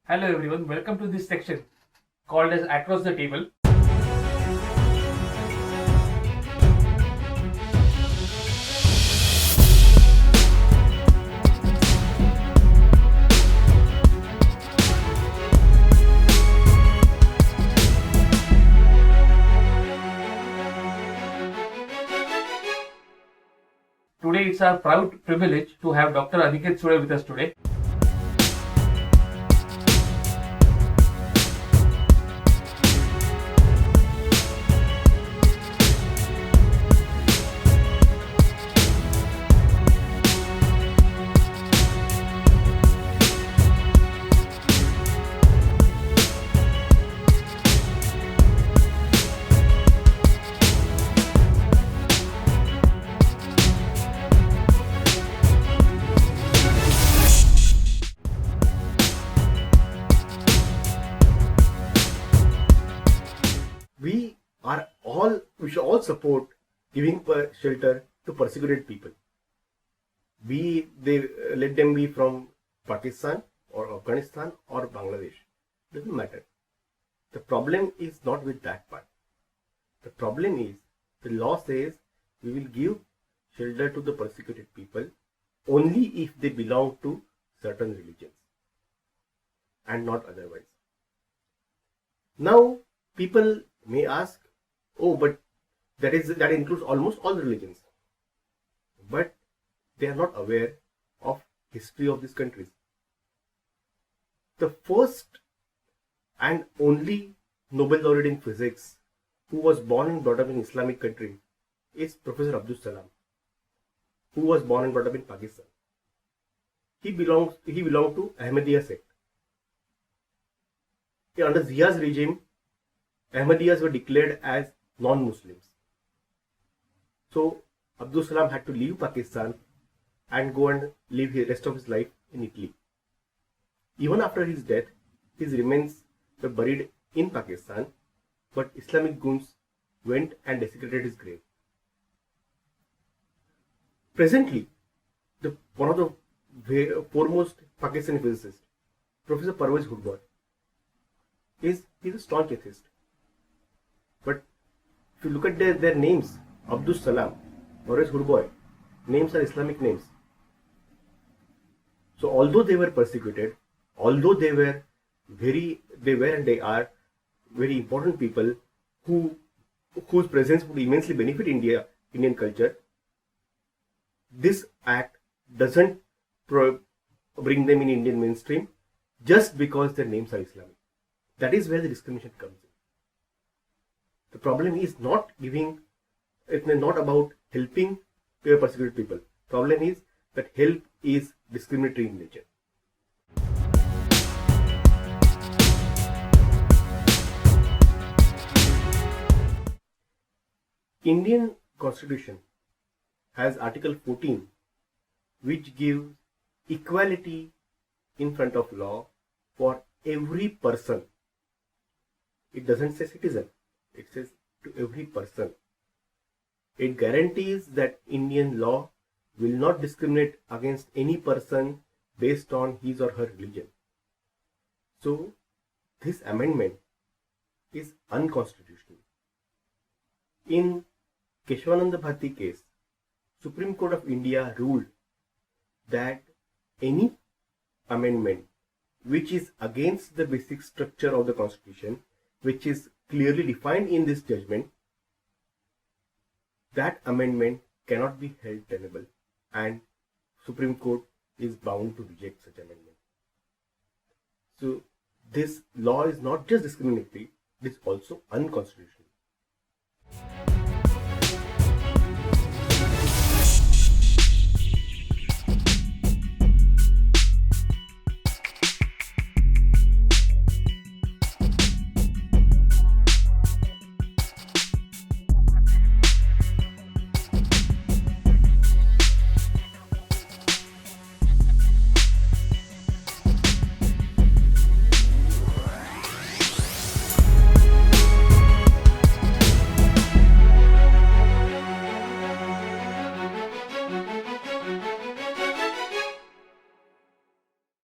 Hello everyone, welcome to this section called as Across the Table. Today it's our proud privilege to have Dr. Aniket Sule with us today. We should all support giving shelter to persecuted people. Let them be from Pakistan or Afghanistan or Bangladesh. Doesn't matter. The problem is not with that part. The problem is the law says we will give shelter to the persecuted people only if they belong to certain religions and not otherwise. Now people may ask, oh, but that includes almost all religions. But they are not aware of history of these countries. The first and only Nobel laureate in physics who was born and brought up in Islamic country is Professor Abdul Salam, who was born and brought up in Pakistan. He belonged to Ahmadiyya sect. Under Zia's regime, Ahmadiyyas were declared as non-Muslims. So Abdul Salam had to leave Pakistan and go and live the rest of his life in Italy. Even after his death, his remains were buried in Pakistan, but Islamic goons went and desecrated his grave. Presently, one of the foremost Pakistani physicists, Professor Parvez Hudwar, he's a staunch atheist. But if you look at their names, Abdul Salam, Parvez Hudwar, names are Islamic names. So although they were persecuted, although they are very important people whose presence would immensely benefit Indian culture, this act doesn't bring them in Indian mainstream just because their names are Islamic. That is where the discrimination comes in. The problem is not about helping persecuted people. The problem is that help is discriminatory in nature. Indian Constitution has Article 14, which gives equality in front of law for every person. It doesn't say citizen, it says to every person. It guarantees that Indian law will not discriminate against any person based on his or her religion. So this amendment is unconstitutional. In Keshavananda Bharti case, Supreme Court of India ruled that any amendment which is against the basic structure of the Constitution, which is clearly defined in this judgment, that amendment cannot be held tenable, and Supreme Court is bound to reject such amendment. So this law is not just discriminatory, it is also unconstitutional.